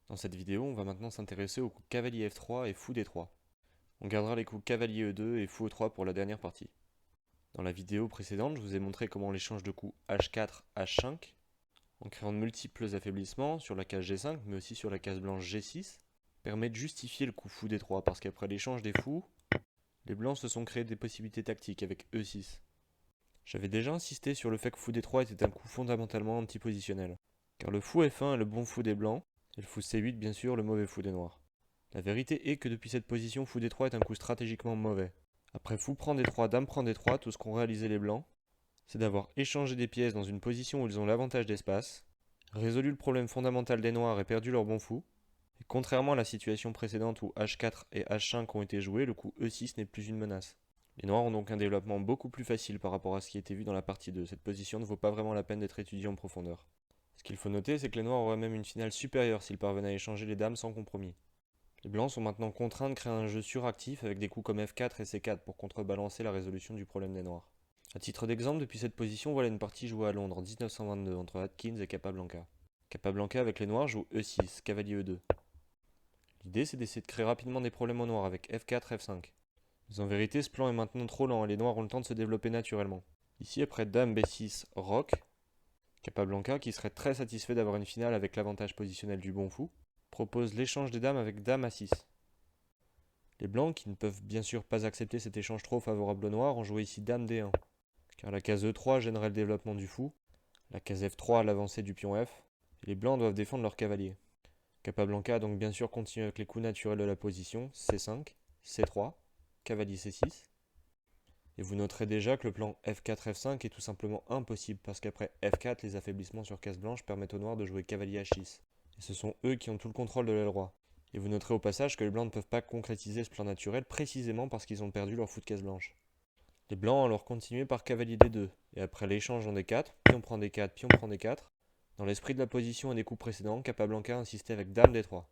Dans cette vidéo, on va maintenant s'intéresser aux coups cavalier F3 et fou D3. On gardera les coups cavalier E2 et fou E3 pour la dernière partie. Dans la vidéo précédente, je vous ai montré comment l'échange de coups H4, H5, en créant de multiples affaiblissements sur la case G5, mais aussi sur la case blanche G6, permet de justifier le coup fou D3, parce qu'après l'échange des fous, les blancs se sont créés des possibilités tactiques avec E6. J'avais déjà insisté sur le fait que fou D3 était un coup fondamentalement antipositionnel, car le fou F1 est le bon fou des blancs, et le fou C8 bien sûr le mauvais fou des noirs. La vérité est que depuis cette position, fou D3 est un coup stratégiquement mauvais. Après fou prend D3, dame prend D3, tout ce qu'ont réalisé les blancs, c'est d'avoir échangé des pièces dans une position où ils ont l'avantage d'espace, résolu le problème fondamental des noirs et perdu leur bon fou, et contrairement à la situation précédente où H4 et H5 ont été joués, le coup E6 n'est plus une menace. Les noirs ont donc un développement beaucoup plus facile par rapport à ce qui était vu dans la partie 2. Cette position ne vaut pas vraiment la peine d'être étudiée en profondeur. Ce qu'il faut noter, c'est que les noirs auraient même une finale supérieure s'ils parvenaient à échanger les dames sans compromis. Les blancs sont maintenant contraints de créer un jeu suractif avec des coups comme F4 et C4 pour contrebalancer la résolution du problème des noirs. A titre d'exemple, depuis cette position, voilà une partie jouée à Londres en 1922 entre Atkins et Capablanca. Capablanca avec les noirs joue E6, cavalier E2. L'idée c'est d'essayer de créer rapidement des problèmes aux noirs avec F4, F5. Mais en vérité, ce plan est maintenant trop lent et les noirs ont le temps de se développer naturellement. Ici, après dame B6, roc, Capablanca, qui serait très satisfait d'avoir une finale avec l'avantage positionnel du bon fou, propose l'échange des dames avec dame A6. Les blancs, qui ne peuvent bien sûr pas accepter cet échange trop favorable aux noirs, ont joué ici dame D1, car la case E3 gênerait le développement du fou, la case F3 l'avancée du pion F, et les blancs doivent défendre leur cavalier. Capablanca a donc bien sûr continué avec les coups naturels de la position, C5, C3, cavalier C6, et vous noterez déjà que le plan F4-F5 est tout simplement impossible parce qu'après F4, les affaiblissements sur case blanche permettent aux noirs de jouer cavalier H6. Et ce sont eux qui ont tout le contrôle de l'aile roi. Et vous noterez au passage que les blancs ne peuvent pas concrétiser ce plan naturel précisément parce qu'ils ont perdu leur fou de case blanche. Les blancs ont alors continué par cavalier D2, et après l'échange en D4, puis on prend D4, puis on prend D4, dans l'esprit de la position et des coups précédents, Capablanca a insisté avec dame D3.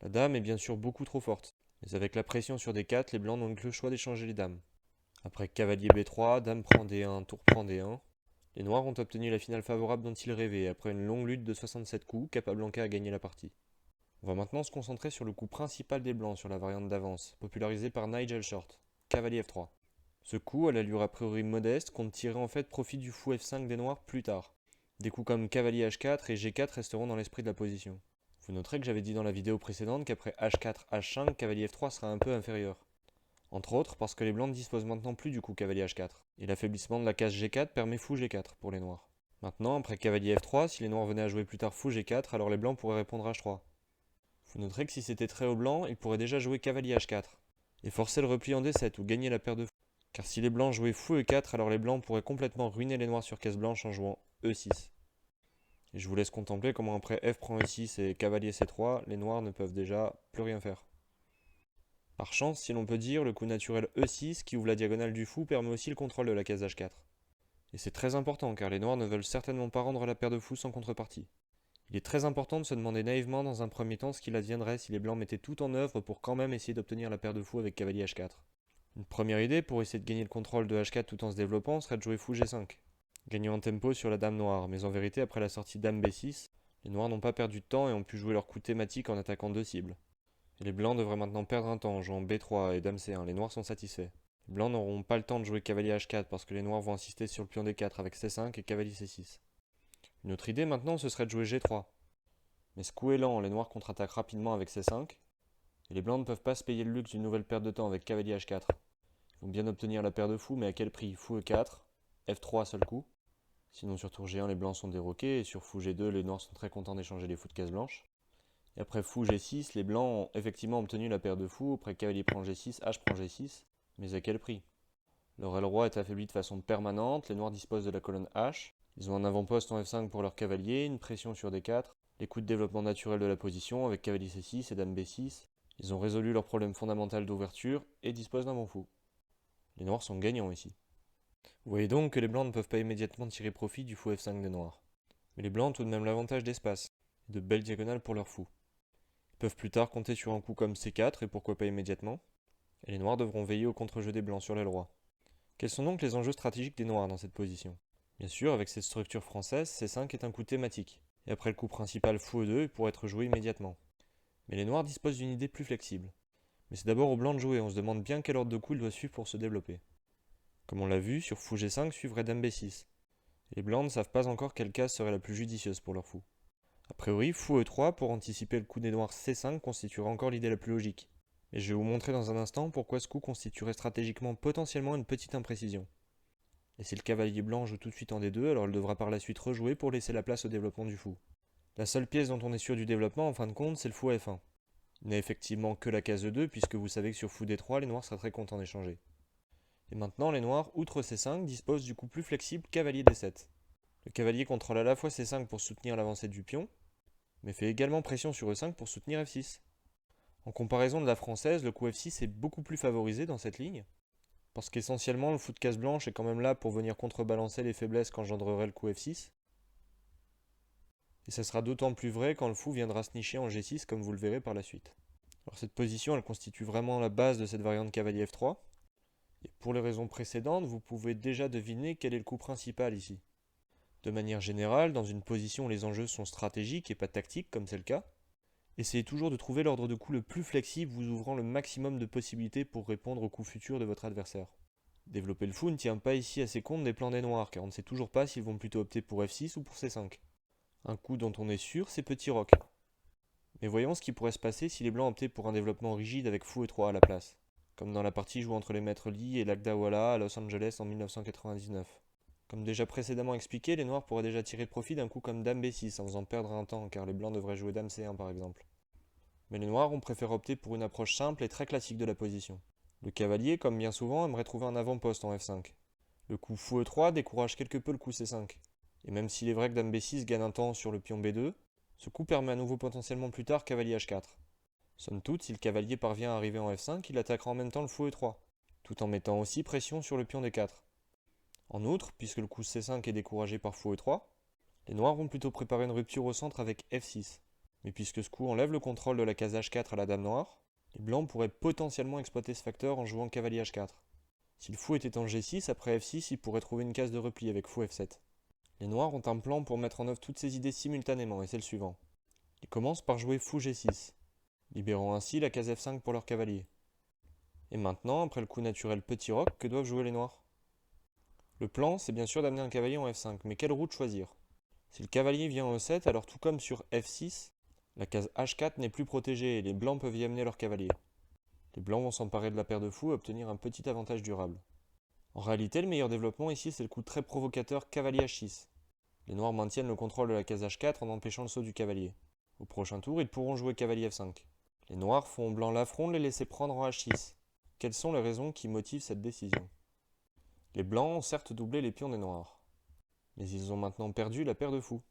La dame est bien sûr beaucoup trop forte, mais avec la pression sur D4, les blancs n'ont que le choix d'échanger les dames. Après cavalier B3, dame prend D1, tour prend D1, les noirs ont obtenu la finale favorable dont ils rêvaient. Après une longue lutte de 67 coups, Capablanca a gagné la partie. On va maintenant se concentrer sur le coup principal des blancs sur la variante d'avance, popularisé par Nigel Short, cavalier F3. Ce coup, à l'allure a priori modeste, compte tirer en fait profit du fou F5 des noirs plus tard. Des coups comme cavalier H4 et G4 resteront dans l'esprit de la position. Vous noterez que j'avais dit dans la vidéo précédente qu'après H4, H5, cavalier F3 sera un peu inférieur. Entre autres parce que les blancs ne disposent maintenant plus du coup cavalier H4, et l'affaiblissement de la case G4 permet fou G4 pour les noirs. Maintenant, après cavalier F3, si les noirs venaient à jouer plus tard fou G4, alors les blancs pourraient répondre H3. Vous noterez que si c'était très haut blanc, ils pourraient déjà jouer cavalier H4, et forcer le repli en D7 ou gagner la paire de fou. Car si les blancs jouaient fou E4, alors les blancs pourraient complètement ruiner les noirs sur case blanche en jouant E6. Et je vous laisse contempler comment après F prend E6 et cavalier C3, les noirs ne peuvent déjà plus rien faire. Par chance, si l'on peut dire, le coup naturel E6 qui ouvre la diagonale du fou permet aussi le contrôle de la case H4. Et c'est très important car les noirs ne veulent certainement pas rendre la paire de fous sans contrepartie. Il est très important de se demander naïvement dans un premier temps ce qu'il adviendrait si les blancs mettaient tout en œuvre pour quand même essayer d'obtenir la paire de fous avec cavalier H4. Une première idée pour essayer de gagner le contrôle de H4 tout en se développant serait de jouer fou G5, gagnant en tempo sur la dame noire, mais en vérité après la sortie dame B6, les noirs n'ont pas perdu de temps et ont pu jouer leur coup thématique en attaquant deux cibles. Et les blancs devraient maintenant perdre un temps en jouant B3 et dame C1, les noirs sont satisfaits. Les blancs n'auront pas le temps de jouer cavalier H4 parce que les noirs vont insister sur le pion D4 avec C5 et cavalier C6. Une autre idée maintenant ce serait de jouer G3. Mais ce coup est lent, les noirs contre-attaquent rapidement avec C5, et les blancs ne peuvent pas se payer le luxe d'une nouvelle perte de temps avec cavalier H4. Ils vont bien obtenir la paire de fous, mais à quel prix? Fou E4, F3 seul coup. Sinon sur tour G1 les blancs sont déroqués, et sur fou G2 les noirs sont très contents d'échanger les fous de case blanche. Et après fou G6, les blancs ont effectivement obtenu la paire de fous, après cavalier prend G6, H prend G6, mais à quel prix? Leur aile roi est affaibli de façon permanente, les noirs disposent de la colonne H, ils ont un avant-poste en F5 pour leur cavalier, une pression sur D4, les coups de développement naturel de la position avec cavalier C6 et dame B6, ils ont résolu leur problème fondamental d'ouverture et disposent d'un bon fou. Les noirs sont gagnants ici. Vous voyez donc que les blancs ne peuvent pas immédiatement tirer profit du fou F5 des noirs. Mais les blancs ont tout de même l'avantage d'espace, et de belles diagonales pour leur fou. Ils peuvent plus tard compter sur un coup comme C4 et pourquoi pas immédiatement, et les noirs devront veiller au contre-jeu des blancs sur l'aile roi. Quels sont donc les enjeux stratégiques des noirs dans cette position? Bien sûr, avec cette structure française, C5 est un coup thématique, et après le coup principal fou E2, il pourrait être joué immédiatement. Mais les noirs disposent d'une idée plus flexible. Mais c'est d'abord aux blancs de jouer, on se demande bien quel ordre de coup il doit suivre pour se développer. Comme on l'a vu, sur fou G5 suivrait dame B6. Les blancs ne savent pas encore quelle case serait la plus judicieuse pour leur fou. A priori, fou E3 pour anticiper le coup des noirs C5 constituerait encore l'idée la plus logique. Mais je vais vous montrer dans un instant pourquoi ce coup constituerait stratégiquement potentiellement une petite imprécision. Et si le cavalier blanc joue tout de suite en D2, alors il devra par la suite rejouer pour laisser la place au développement du fou. La seule pièce dont on est sûr du développement en fin de compte, c'est le fou F1. Il n'a effectivement que la case E2 puisque vous savez que sur fou D3, les noirs seraient très contents d'échanger. Et maintenant, les noirs, outre C5, disposent du coup plus flexible cavalier D7. Le cavalier contrôle à la fois C5 pour soutenir l'avancée du pion, mais fait également pression sur E5 pour soutenir F6. En comparaison de la française, le coup F6 est beaucoup plus favorisé dans cette ligne, parce qu'essentiellement le fou de case blanche est quand même là pour venir contrebalancer les faiblesses qu'engendrerait le coup F6. Et ça sera d'autant plus vrai quand le fou viendra se nicher en G6 comme vous le verrez par la suite. Alors cette position elle constitue vraiment la base de cette variante cavalier F3. Et pour les raisons précédentes, vous pouvez déjà deviner quel est le coup principal ici. De manière générale, dans une position où les enjeux sont stratégiques et pas tactiques comme c'est le cas, essayez toujours de trouver l'ordre de coup le plus flexible vous ouvrant le maximum de possibilités pour répondre aux coups futurs de votre adversaire. Développer le fou ne tient pas ici assez compte des plans des noirs car on ne sait toujours pas s'ils vont plutôt opter pour F6 ou pour C5. Un coup dont on est sûr, c'est petit roc. Mais voyons ce qui pourrait se passer si les blancs optaient pour un développement rigide avec fou E3 à la place, comme dans la partie jouée entre les maîtres Lee et Lagdawala à Los Angeles en 1999. Comme déjà précédemment expliqué, les noirs pourraient déjà tirer profit d'un coup comme dame B6 en faisant perdre un temps car les blancs devraient jouer dame C1 par exemple. Mais les noirs ont préféré opter pour une approche simple et très classique de la position. Le cavalier, comme bien souvent, aimerait trouver un avant-poste en F5. Le coup fou E3 décourage quelque peu le coup C5. Et même s'il est vrai que dame B6 gagne un temps sur le pion B2, ce coup permet à nouveau potentiellement plus tard cavalier H4. Somme toute, si le cavalier parvient à arriver en F5, il attaquera en même temps le fou E3, tout en mettant aussi pression sur le pion D4. En outre, puisque le coup C5 est découragé par fou E3, les noirs vont plutôt préparer une rupture au centre avec F6. Mais puisque ce coup enlève le contrôle de la case H4 à la dame noire, les blancs pourraient potentiellement exploiter ce facteur en jouant cavalier H4. Si le fou était en G6, après F6, il pourrait trouver une case de repli avec fou F7. Les noirs ont un plan pour mettre en œuvre toutes ces idées simultanément, et c'est le suivant. Ils commencent par jouer fou G6, libérant ainsi la case F5 pour leur cavalier. Et maintenant, après le coup naturel petit roc, que doivent jouer les noirs? Le plan, c'est bien sûr d'amener un cavalier en F5, mais quelle route choisir? Si le cavalier vient en E7, alors tout comme sur F6, la case H4 n'est plus protégée et les blancs peuvent y amener leur cavalier. Les blancs vont s'emparer de la paire de fous et obtenir un petit avantage durable. En réalité, le meilleur développement ici, c'est le coup très provocateur cavalier H6. Les noirs maintiennent le contrôle de la case H4 en empêchant le saut du cavalier. Au prochain tour, ils pourront jouer cavalier F5. Les noirs font aux blancs l'affront de les laisser prendre en H6. Quelles sont les raisons qui motivent cette décision? Les blancs ont certes doublé les pions des noirs, mais ils ont maintenant perdu la paire de fous.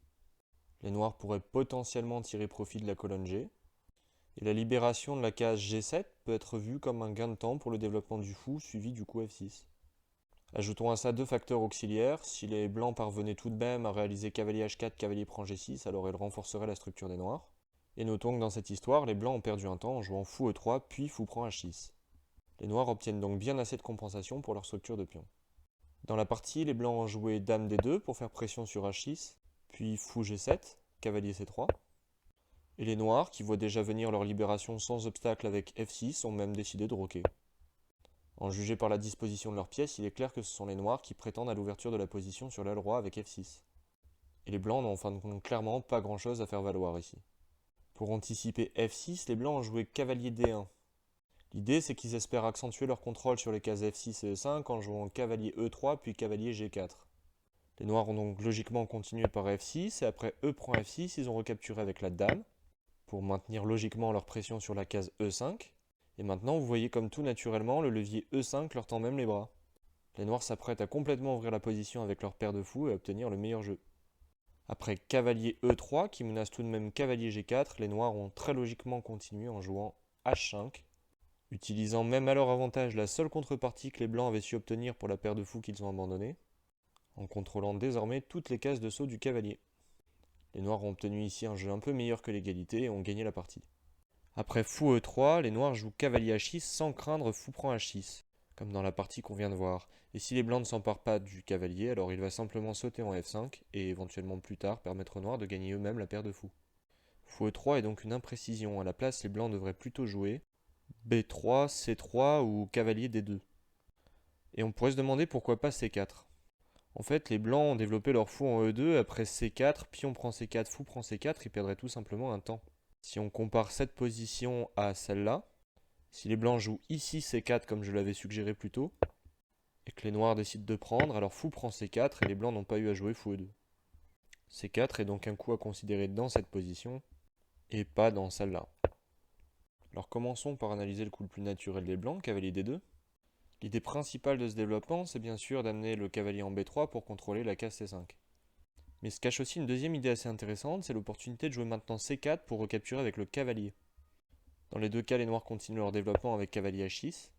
Les noirs pourraient potentiellement tirer profit de la colonne G, et la libération de la case G7 peut être vue comme un gain de temps pour le développement du fou suivi du coup F6. Ajoutons à ça deux facteurs auxiliaires, si les blancs parvenaient tout de même à réaliser cavalier H4, cavalier prend G6, alors ils renforceraient la structure des noirs. Et notons que dans cette histoire, les blancs ont perdu un temps en jouant fou E3 puis fou prend H6. Les noirs obtiennent donc bien assez de compensation pour leur structure de pion. Dans la partie, les blancs ont joué dame D2 pour faire pression sur H6, puis fou G7, cavalier C3. Et les noirs, qui voient déjà venir leur libération sans obstacle avec F6, ont même décidé de roquer. En juger par la disposition de leurs pièces, il est clair que ce sont les noirs qui prétendent à l'ouverture de la position sur l'aile roi avec F6. Et les blancs n'ont en fin de compte clairement pas grand chose à faire valoir ici. Pour anticiper F6, les blancs ont joué cavalier D1. L'idée c'est qu'ils espèrent accentuer leur contrôle sur les cases F6 et E5 en jouant cavalier E3 puis cavalier G4. Les noirs ont donc logiquement continué par F6 et après E prend F6, ils ont recapturé avec la dame pour maintenir logiquement leur pression sur la case E5. Et maintenant, vous voyez comme tout naturellement, le levier E5 leur tend même les bras. Les noirs s'apprêtent à complètement ouvrir la position avec leur paire de fous et à obtenir le meilleur jeu. Après cavalier E3 qui menace tout de même cavalier G4, les noirs ont très logiquement continué en jouant H5, utilisant même à leur avantage la seule contrepartie que les blancs avaient su obtenir pour la paire de fous qu'ils ont abandonnée, en contrôlant désormais toutes les cases de saut du cavalier. Les noirs ont obtenu ici un jeu un peu meilleur que l'égalité et ont gagné la partie. Après fou E3, les noirs jouent cavalier H6 sans craindre fou prend H6, comme dans la partie qu'on vient de voir. Et si les blancs ne s'emparent pas du cavalier, alors il va simplement sauter en F5 et éventuellement plus tard permettre aux noirs de gagner eux-mêmes la paire de fous. Fou E3 est donc une imprécision. À la place, les blancs devraient plutôt jouer B3, C3 ou cavalier D2. Et on pourrait se demander pourquoi pas C4. En fait, les blancs ont développé leur fou en E2, après C4, pion prend C4, fou prend C4, ils perdraient tout simplement un temps. Si on compare cette position à celle-là, si les blancs jouent ici C4 comme je l'avais suggéré plus tôt, et que les noirs décident de prendre, alors fou prend C4 et les blancs n'ont pas eu à jouer fou E2. C4 est donc un coup à considérer dans cette position, et pas dans celle-là. Alors commençons par analyser le coup le plus naturel des blancs, cavalier D2. L'idée principale de ce développement, c'est bien sûr d'amener le cavalier en B3 pour contrôler la case C5. Mais se cache aussi une deuxième idée assez intéressante, c'est l'opportunité de jouer maintenant C4 pour recapturer avec le cavalier. Dans les deux cas, les noirs continuent leur développement avec cavalier H6.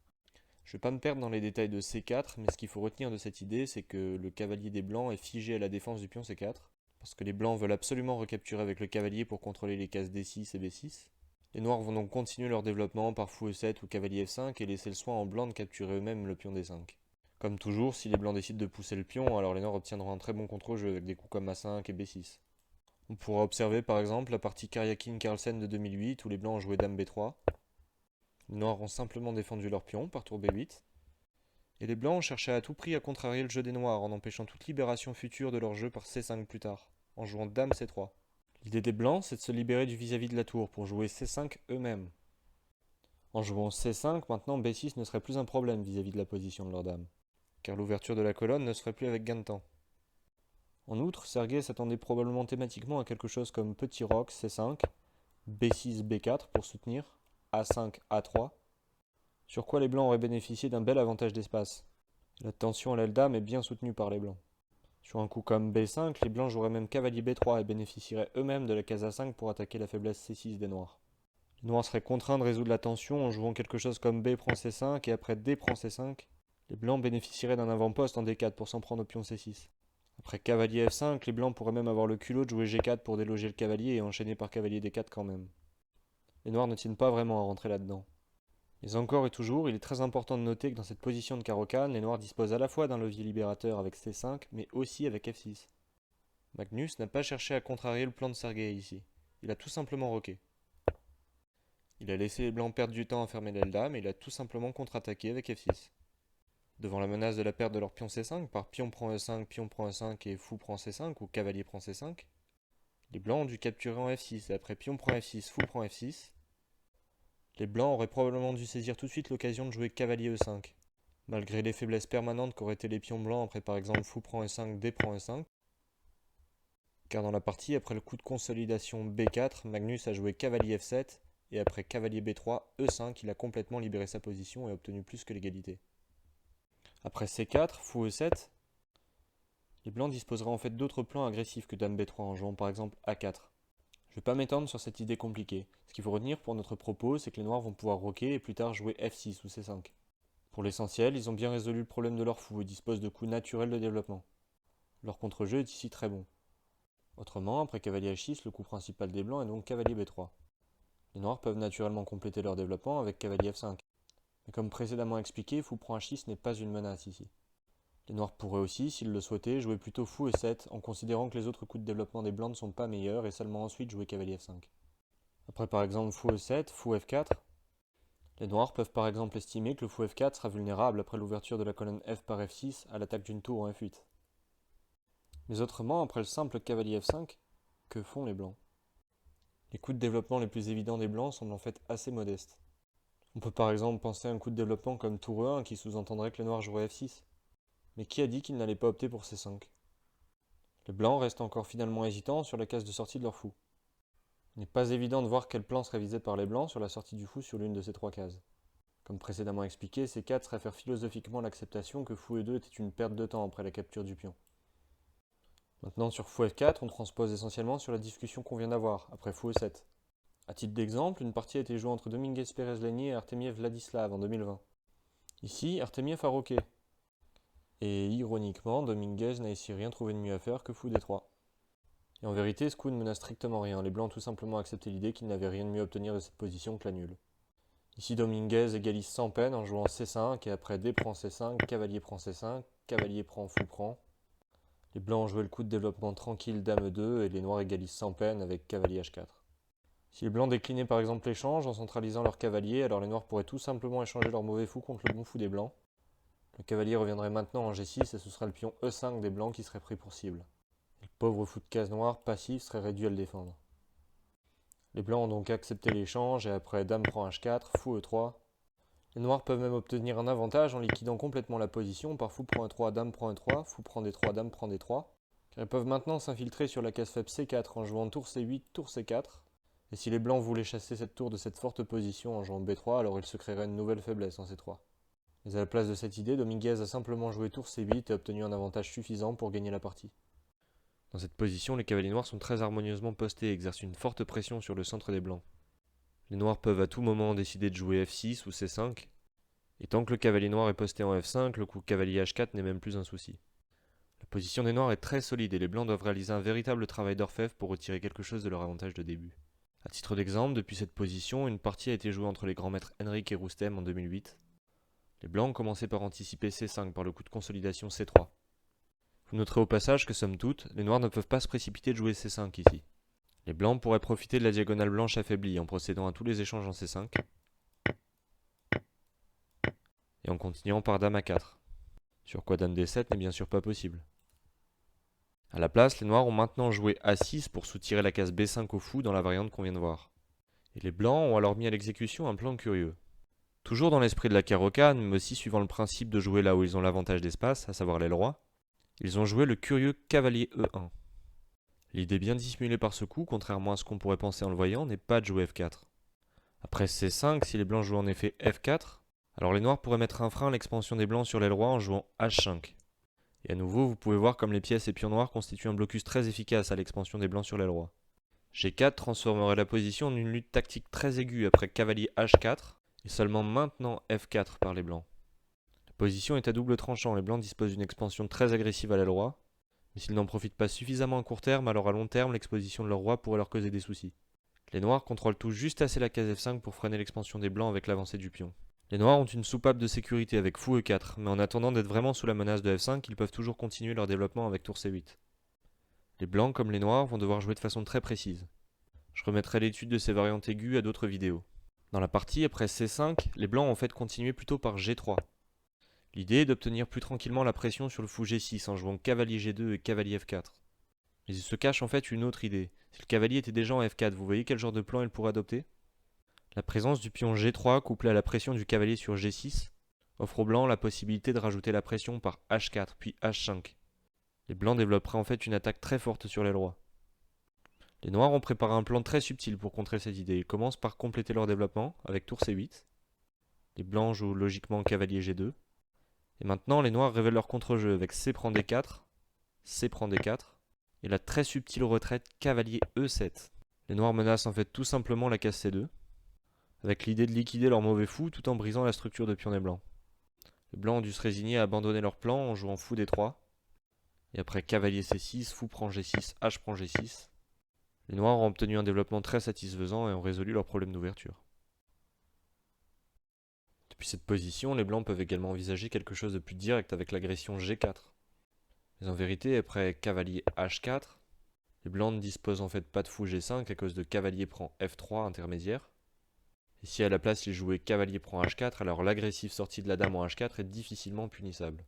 Je ne vais pas me perdre dans les détails de C4, mais ce qu'il faut retenir de cette idée, c'est que le cavalier des blancs est figé à la défense du pion C4, parce que les blancs veulent absolument recapturer avec le cavalier pour contrôler les cases D6 et B6. Les noirs vont donc continuer leur développement par fou E7 ou cavalier F5 et laisser le soin en blanc de capturer eux-mêmes le pion D5. Comme toujours, si les blancs décident de pousser le pion, alors les noirs obtiendront un très bon contrôle-jeu avec des coups comme A5 et B6. On pourra observer par exemple la partie Karyakin-Carlsen de 2008 où les blancs ont joué Dame B3. Les noirs ont simplement défendu leur pion par tour B8. Et les blancs ont cherché à tout prix à contrarier le jeu des noirs en empêchant toute libération future de leur jeu par C5 plus tard, en jouant Dame C3. L'idée des blancs, c'est de se libérer du vis-à-vis de la tour pour jouer C5 eux-mêmes. En jouant C5, maintenant B6 ne serait plus un problème vis-à-vis de la position de leur dame, car l'ouverture de la colonne ne serait plus avec gain de temps. En outre, Sergei s'attendait probablement thématiquement à quelque chose comme petit roc C5, B6 B4 pour soutenir, A5 A3, sur quoi les blancs auraient bénéficié d'un bel avantage d'espace. La tension à l'aile dame est bien soutenue par les blancs. Sur un coup comme B5, les blancs joueraient même cavalier B3 et bénéficieraient eux-mêmes de la case A5 pour attaquer la faiblesse C6 des noirs. Les noirs seraient contraints de résoudre la tension en jouant quelque chose comme B prend C5 et après D prend C5. Les blancs bénéficieraient d'un avant-poste en D4 pour s'en prendre au pion C6. Après cavalier F5, les blancs pourraient même avoir le culot de jouer G4 pour déloger le cavalier et enchaîner par cavalier D4 quand même. Les noirs ne tiennent pas vraiment à rentrer là-dedans. Mais encore et toujours, il est très important de noter que dans cette position de Caro-Kann, les noirs disposent à la fois d'un levier libérateur avec C5, mais aussi avec F6. Magnus n'a pas cherché à contrarier le plan de Sergei ici. Il a tout simplement roqué. Il a laissé les blancs perdre du temps à fermer l'aile dame et il a tout simplement contre-attaqué avec F6. Devant la menace de la perte de leur pion C5 par pion prend E5, pion prend E5 et fou prend C5 ou cavalier prend C5, les blancs ont dû capturer en F6 et après pion prend F6, fou prend F6. Les blancs auraient probablement dû saisir tout de suite l'occasion de jouer cavalier E5, malgré les faiblesses permanentes qu'auraient été les pions blancs après par exemple fou prend E5, D prend E5. Car dans la partie, après le coup de consolidation B4, Magnus a joué cavalier F7 et après cavalier B3, E5, il a complètement libéré sa position et obtenu plus que l'égalité. Après C4, fou E7, les blancs disposeraient en fait d'autres plans agressifs que Dame B3 en jouant par exemple A4. Je ne vais pas m'étendre sur cette idée compliquée. Ce qu'il faut retenir pour notre propos, c'est que les noirs vont pouvoir roquer et plus tard jouer F6 ou C5. Pour l'essentiel, ils ont bien résolu le problème de leur fou et disposent de coups naturels de développement. Leur contre-jeu est ici très bon. Autrement, après cavalier H6, le coup principal des blancs est donc cavalier B3. Les noirs peuvent naturellement compléter leur développement avec cavalier F5. Mais comme précédemment expliqué, fou prend H6 n'est pas une menace ici. Les noirs pourraient aussi, s'ils le souhaitaient, jouer plutôt fou E7 en considérant que les autres coups de développement des blancs ne sont pas meilleurs et seulement ensuite jouer cavalier F5. Après par exemple fou E7, fou F4, les noirs peuvent par exemple estimer que le fou F4 sera vulnérable après l'ouverture de la colonne F par F6 à l'attaque d'une tour en F8. Mais autrement, après le simple cavalier F5, que font les blancs? Les coups de développement les plus évidents des blancs semblent en fait assez modestes. On peut par exemple penser à un coup de développement comme tour E1 qui sous-entendrait que les noirs joueraient F6. Mais qui a dit qu'ils n'allaient pas opter pour C5? Les blancs restent encore finalement hésitants sur la case de sortie de leur fou. Il n'est pas évident de voir quel plan serait visé par les blancs sur la sortie du fou sur l'une de ces trois cases. Comme précédemment expliqué, C4 réfère philosophiquement l'acceptation que fou E2 était une perte de temps après la capture du pion. Maintenant sur fou F4, on transpose essentiellement sur la discussion qu'on vient d'avoir, après fou E7. A titre d'exemple, une partie a été jouée entre Dominguez Pérez-Lenier et Artemiev Vladislav en 2020. Ici, Artemiev a roqué. Et ironiquement, Dominguez n'a ici rien trouvé de mieux à faire que fou D3. Et en vérité, ce coup ne menace strictement rien, les blancs ont tout simplement accepté l'idée qu'ils n'avaient rien de mieux à obtenir de cette position que la nulle. Ici, Dominguez égalise sans peine en jouant C5 et après D prend C5, cavalier prend C5, cavalier prend, fou prend. Les blancs ont joué le coup de développement tranquille Dame E2 et les noirs égalisent sans peine avec cavalier H4. Si les blancs déclinaient par exemple l'échange en centralisant leur cavalier, alors les noirs pourraient tout simplement échanger leur mauvais fou contre le bon fou des blancs. Le cavalier reviendrait maintenant en G6 et ce sera le pion E5 des blancs qui serait pris pour cible. Et le pauvre fou de case noire passif serait réduit à le défendre. Les blancs ont donc accepté l'échange et après dame prend H4, fou E3. Les noirs peuvent même obtenir un avantage en liquidant complètement la position par fou prend E3, dame prend E3, fou prend D3, dame prend D3. Car ils peuvent maintenant s'infiltrer sur la case faible C4 en jouant tour C8, tour C4. Et si les blancs voulaient chasser cette tour de cette forte position en jouant B3, alors il se créerait une nouvelle faiblesse en C3. Mais à la place de cette idée, Dominguez a simplement joué tour C8 et obtenu un avantage suffisant pour gagner la partie. Dans cette position, les cavaliers noirs sont très harmonieusement postés et exercent une forte pression sur le centre des blancs. Les noirs peuvent à tout moment décider de jouer F6 ou C5, et tant que le cavalier noir est posté en F5, le coup cavalier H4 n'est même plus un souci. La position des noirs est très solide et les blancs doivent réaliser un véritable travail d'orfèvre pour retirer quelque chose de leur avantage de début. A titre d'exemple, depuis cette position, une partie a été jouée entre les grands maîtres Henrik et Roustem en 2008. Les blancs ont commencé par anticiper C5 par le coup de consolidation C3. Vous noterez au passage que, somme toute, les noirs ne peuvent pas se précipiter de jouer C5 ici. Les blancs pourraient profiter de la diagonale blanche affaiblie en procédant à tous les échanges en C5 et en continuant par dame A4, sur quoi dame D7 n'est bien sûr pas possible. A la place, les noirs ont maintenant joué A6 pour soutirer la case B5 au fou dans la variante qu'on vient de voir. Et les blancs ont alors mis à l'exécution un plan curieux. Toujours dans l'esprit de la carocane, mais aussi suivant le principe de jouer là où ils ont l'avantage d'espace, à savoir l'aile roi, ils ont joué le curieux cavalier E1. L'idée bien dissimulée par ce coup, contrairement à ce qu'on pourrait penser en le voyant, n'est pas de jouer F4. Après C5, si les blancs jouent en effet F4, alors les noirs pourraient mettre un frein à l'expansion des blancs sur l'aile roi en jouant H5. Et à nouveau, vous pouvez voir comme les pièces et pions noirs constituent un blocus très efficace à l'expansion des blancs sur l'aile roi. G4 transformerait la position en une lutte tactique très aiguë après cavalier H4, et seulement maintenant F4 par les blancs. La position est à double tranchant, les blancs disposent d'une expansion très agressive à l'aile roi, mais s'ils n'en profitent pas suffisamment à court terme, alors à long terme, l'exposition de leur roi pourrait leur causer des soucis. Les noirs contrôlent tout juste assez la case F5 pour freiner l'expansion des blancs avec l'avancée du pion. Les noirs ont une soupape de sécurité avec fou E4, mais en attendant d'être vraiment sous la menace de F5, ils peuvent toujours continuer leur développement avec tour C8. Les blancs comme les noirs vont devoir jouer de façon très précise. Je remettrai l'étude de ces variantes aiguës à d'autres vidéos. Dans la partie après C5, les blancs ont en fait continué plutôt par G3. L'idée est d'obtenir plus tranquillement la pression sur le fou G6 en jouant cavalier G2 et cavalier F4. Mais il se cache en fait une autre idée. Si le cavalier était déjà en F4, vous voyez quel genre de plan il pourrait adopter? La présence du pion G3 couplée à la pression du cavalier sur G6 offre aux blancs la possibilité de rajouter la pression par H4 puis H5. Les blancs développeraient en fait une attaque très forte sur l'aile roi. Les noirs ont préparé un plan très subtil pour contrer cette idée. Ils commencent par compléter leur développement avec tour C8. Les blancs jouent logiquement cavalier G2. Et maintenant, les noirs révèlent leur contre-jeu avec C prend D4, C prend D4, et la très subtile retraite cavalier E7. Les noirs menacent en fait tout simplement la case C2, avec l'idée de liquider leur mauvais fou tout en brisant la structure de pion des blancs. Les blancs ont dû se résigner à abandonner leur plan en jouant fou D3, et après cavalier C6, fou prend G6, H prend G6. Les noirs ont obtenu un développement très satisfaisant et ont résolu leurs problèmes d'ouverture. Depuis cette position, les blancs peuvent également envisager quelque chose de plus direct avec l'agression G4. Mais en vérité, après cavalier H4, les blancs ne disposent en fait pas de fou G5 à cause de cavalier prend F3 intermédiaire. Et si à la place ils jouaient cavalier prend H4, alors l'agressive sortie de la dame en H4 est difficilement punissable.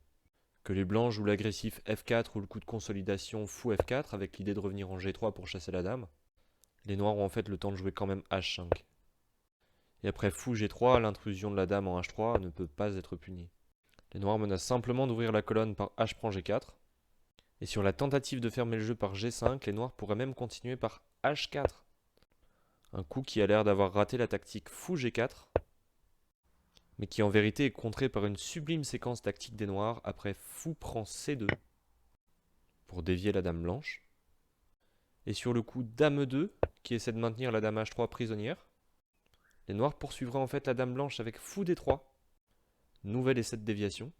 Que les blancs jouent l'agressif F4 ou le coup de consolidation fou F4 avec l'idée de revenir en G3 pour chasser la dame, les noirs ont en fait le temps de jouer quand même H5. Et après fou G3, l'intrusion de la dame en H3 ne peut pas être punie. Les noirs menacent simplement d'ouvrir la colonne par H prend G4. Et sur la tentative de fermer le jeu par G5, les noirs pourraient même continuer par H4. Un coup qui a l'air d'avoir raté la tactique fou G4, mais qui en vérité est contré par une sublime séquence tactique des noirs après fou prend C2 pour dévier la dame blanche. Et sur le coup dame E2, qui essaie de maintenir la dame H3 prisonnière, les noirs poursuivraient en fait la dame blanche avec fou D3, nouvelle essai de déviation.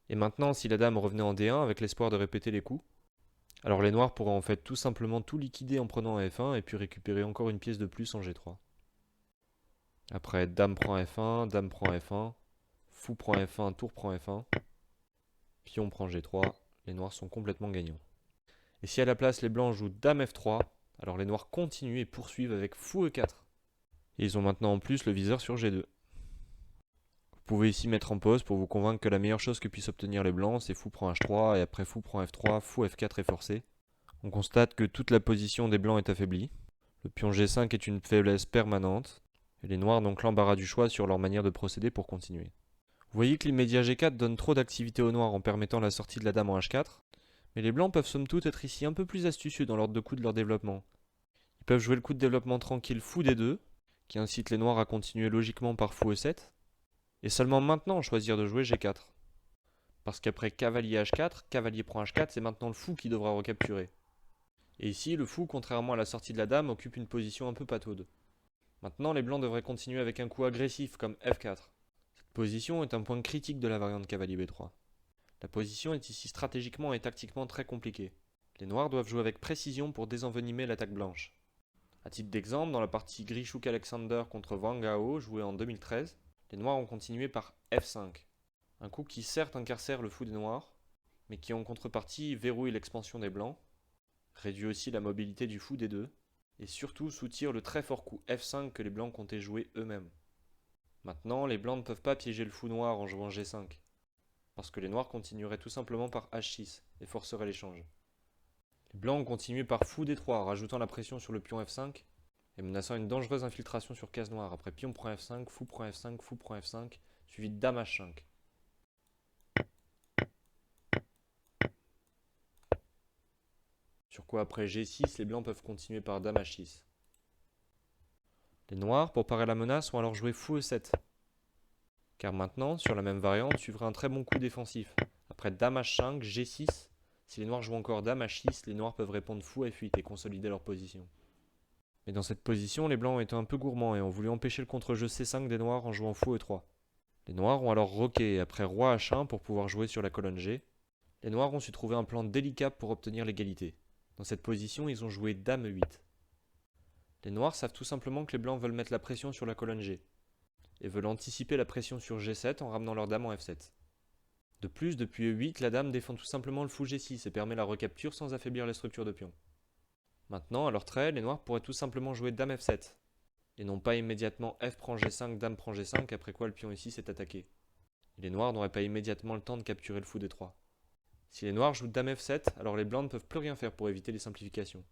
Et maintenant, si la dame revenait en D1 avec l'espoir de répéter les coups, alors les noirs pourraient en fait tout simplement tout liquider en prenant F1 et puis récupérer encore une pièce de plus en G3. Après dame prend F1, dame prend F1, fou prend F1, tour prend F1, pion prend G3, les noirs sont complètement gagnants. Et si à la place les blancs jouent dame F3, Alors les noirs continuent et poursuivent avec fou E4. Et ils ont maintenant en plus le viseur sur G2. Vous pouvez ici mettre en pause pour vous convaincre que la meilleure chose que puissent obtenir les blancs, c'est fou prend H3 et après fou prend F3, fou F4 est forcé. On constate que toute la position des blancs est affaiblie. Le pion G5 est une faiblesse permanente. Et les noirs n'ont que l'embarras du choix sur leur manière de procéder pour continuer. Vous voyez que l'immédiat G4 donne trop d'activité aux noirs en permettant la sortie de la dame en H4. Mais les blancs peuvent somme toute être ici un peu plus astucieux dans l'ordre de coup de leur développement. Ils peuvent jouer le coup de développement tranquille fou D2, qui incite les noirs à continuer logiquement par fou E7, et seulement maintenant choisir de jouer G4. Parce qu'après cavalier H4, cavalier prend H4, c'est maintenant le fou qui devra recapturer. Et ici, le fou, contrairement à la sortie de la dame, occupe une position un peu pataude. Maintenant, les blancs devraient continuer avec un coup agressif comme F4. Cette position est un point critique de la variante cavalier B3. La position est ici stratégiquement et tactiquement très compliquée. Les noirs doivent jouer avec précision pour désenvenimer l'attaque blanche. A titre d'exemple, dans la partie Grichuk-Alexander contre Wang Hao jouée en 2013, les noirs ont continué par F5. Un coup qui certes incarcère le fou des noirs, mais qui en contrepartie verrouille l'expansion des blancs, réduit aussi la mobilité du fou des deux, et surtout soutire le très fort coup F5 que les blancs comptaient jouer eux-mêmes. Maintenant, les blancs ne peuvent pas piéger le fou noir en jouant G5, parce que les noirs continueraient tout simplement par H6 et forceraient l'échange. Les blancs ont continué par fou D3, rajoutant la pression sur le pion F5 et menaçant une dangereuse infiltration sur case noire après pion prend F5, fou prend F5, fou prend F5, suivi de dame H5. Sur quoi après G6, les blancs peuvent continuer par dame H6. Les noirs, pour parer la menace, ont alors joué fou E7. Car maintenant, sur la même variante, suivrait un très bon coup défensif. Après dame H5, G6, si les noirs jouent encore dame H6, les noirs peuvent répondre fou F8 et consolider leur position. Mais dans cette position, les blancs ont été un peu gourmands et ont voulu empêcher le contre-jeu C5 des noirs en jouant fou E3. Les noirs ont alors roqué après roi H1 pour pouvoir jouer sur la colonne G. Les noirs ont su trouver un plan délicat pour obtenir l'égalité. Dans cette position, ils ont joué dame E8. Les noirs savent tout simplement que les blancs veulent mettre la pression sur la colonne G et veulent anticiper la pression sur G7 en ramenant leur dame en F7. De plus, depuis E8, la dame défend tout simplement le fou G6 et permet la recapture sans affaiblir les structures de pions. Maintenant, à leur trait, les noirs pourraient tout simplement jouer dame F7, et non pas immédiatement F prend G5, dame prend G5, après quoi le pion E6 est attaqué. Et les noirs n'auraient pas immédiatement le temps de capturer le fou D3. Si les noirs jouent dame F7, alors les blancs ne peuvent plus rien faire pour éviter les simplifications.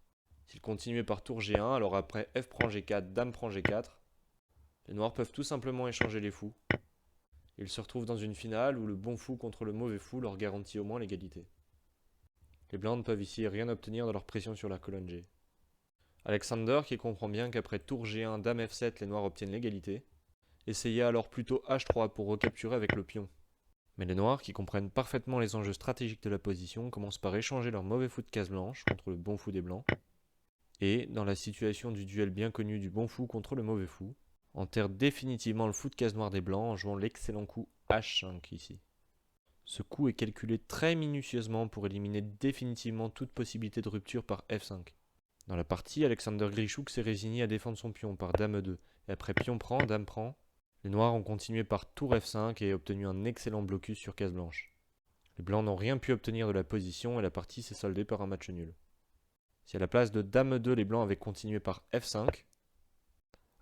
S'ils continuaient par tour G1, alors après F prend G4, dame prend G4, les noirs peuvent tout simplement échanger les fous. Ils se retrouvent dans une finale où le bon fou contre le mauvais fou leur garantit au moins l'égalité. Les blancs ne peuvent ici rien obtenir de leur pression sur la colonne G. Alexander, qui comprend bien qu'après tour G1, dame F7, les noirs obtiennent l'égalité, essayait alors plutôt H3 pour recapturer avec le pion. Mais les noirs, qui comprennent parfaitement les enjeux stratégiques de la position, commencent par échanger leur mauvais fou de case blanche contre le bon fou des blancs, et, dans la situation du duel bien connu du bon fou contre le mauvais fou, enterre définitivement le fou de case noire des blancs en jouant l'excellent coup H5 ici. Ce coup est calculé très minutieusement pour éliminer définitivement toute possibilité de rupture par F5. Dans la partie, Alexander Grichuk s'est résigné à défendre son pion par dame E2, et après pion prend, dame prend, les noirs ont continué par tour F5 et obtenu un excellent blocus sur case blanche. Les blancs n'ont rien pu obtenir de la position et la partie s'est soldée par un match nul. Si à la place de dame E2, les blancs avaient continué par F5,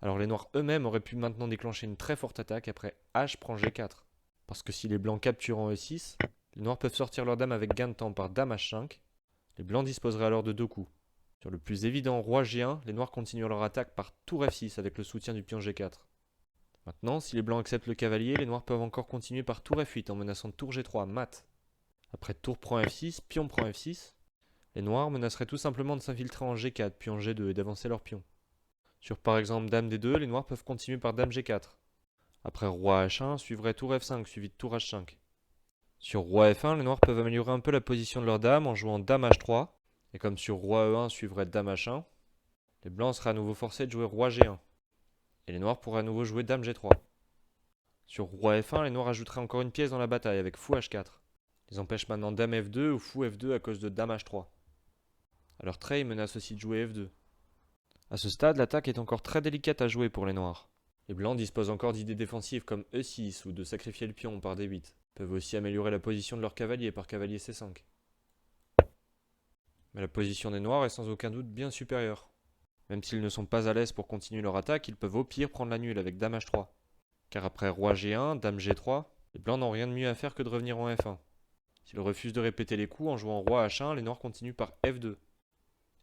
alors les noirs eux-mêmes auraient pu maintenant déclencher une très forte attaque après H prend G4. Parce que si les blancs capturent en E6, les noirs peuvent sortir leur dame avec gain de temps par dame H5. Les blancs disposeraient alors de deux coups. Sur le plus évident roi G1, les noirs continuent leur attaque par tour F6 avec le soutien du pion G4. Maintenant, si les blancs acceptent le cavalier, les noirs peuvent encore continuer par tour F8 en menaçant tour G3, mat. Après tour prend F6, pion prend F6, les noirs menaceraient tout simplement de s'infiltrer en G4 puis en G2 et d'avancer leur pion. Sur par exemple dame D2, les noirs peuvent continuer par dame G4. Après roi H1, suivrait tour F5 suivi de tour H5. Sur roi F1, les noirs peuvent améliorer un peu la position de leur dame en jouant dame H3, et comme sur roi E1 suivrait dame H1, les blancs seraient à nouveau forcés de jouer roi G1, et les noirs pourraient à nouveau jouer dame G3. Sur roi F1, les noirs ajouteraient encore une pièce dans la bataille avec fou H4. Ils empêchent maintenant dame F2 ou fou F2 à cause de dame H3. À leur trait, ils menacent aussi de jouer F2. A ce stade, l'attaque est encore très délicate à jouer pour les noirs. Les blancs disposent encore d'idées défensives comme E6 ou de sacrifier le pion par D8. Ils peuvent aussi améliorer la position de leur cavalier par cavalier C5. Mais la position des noirs est sans aucun doute bien supérieure. Même s'ils ne sont pas à l'aise pour continuer leur attaque, ils peuvent au pire prendre la nulle avec Dame H3. Car après Roi G1, Dame G3, les blancs n'ont rien de mieux à faire que de revenir en F1. S'ils refusent de répéter les coups en jouant Roi H1, les noirs continuent par F2.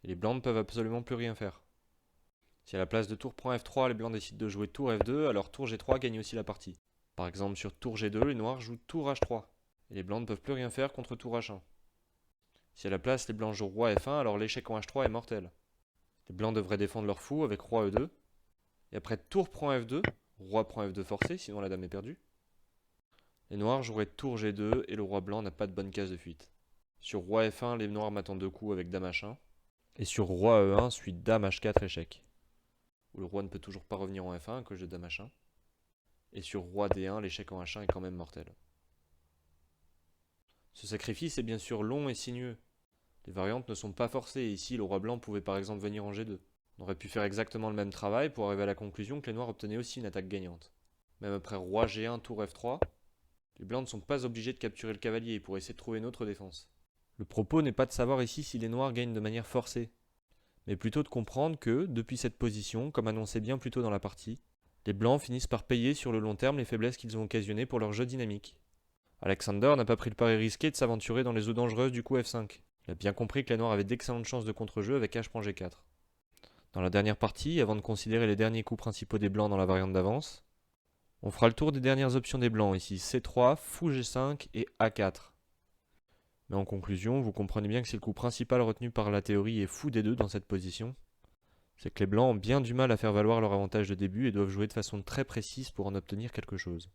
Et les blancs ne peuvent absolument plus rien faire. Si à la place de tour prend F3, les blancs décident de jouer tour F2, alors tour G3 gagne aussi la partie. Par exemple, sur tour G2, les noirs jouent tour H3. Et les blancs ne peuvent plus rien faire contre tour H1. Si à la place, les blancs jouent Roi F1, alors l'échec en H3 est mortel. Les blancs devraient défendre leur fou avec Roi E2. Et après tour prend F2, Roi prend F2 forcé, sinon la dame est perdue. Les noirs joueraient tour G2 et le roi blanc n'a pas de bonne case de fuite. Sur Roi F1, les noirs m'attendent 2 coups avec Dame H1. Et sur Roi E1 suit Dame H4 échec. Où le roi ne peut toujours pas revenir en F1 à cause de Dame H1. Et sur Roi D1, l'échec en H1 est quand même mortel. Ce sacrifice est bien sûr long et sinueux. Les variantes ne sont pas forcées, et ici le roi blanc pouvait par exemple venir en G2. On aurait pu faire exactement le même travail pour arriver à la conclusion que les noirs obtenaient aussi une attaque gagnante. Même après Roi G1, tour F3, les blancs ne sont pas obligés de capturer le cavalier pour essayer de trouver une autre défense. Le propos n'est pas de savoir ici si les noirs gagnent de manière forcée, mais plutôt de comprendre que, depuis cette position, comme annoncé bien plus tôt dans la partie, les blancs finissent par payer sur le long terme les faiblesses qu'ils ont occasionnées pour leur jeu dynamique. Alexander n'a pas pris le pari risqué de s'aventurer dans les eaux dangereuses du coup F5. Il a bien compris que les noirs avaient d'excellentes chances de contre-jeu avec H prend G4. Dans la dernière partie, avant de considérer les derniers coups principaux des blancs dans la variante d'avance, on fera le tour des dernières options des blancs, ici C3, Fou G5 et A4. Mais en conclusion, vous comprenez bien que si le coup principal retenu par la théorie est Fou D2 dans cette position, c'est que les blancs ont bien du mal à faire valoir leur avantage de début et doivent jouer de façon très précise pour en obtenir quelque chose.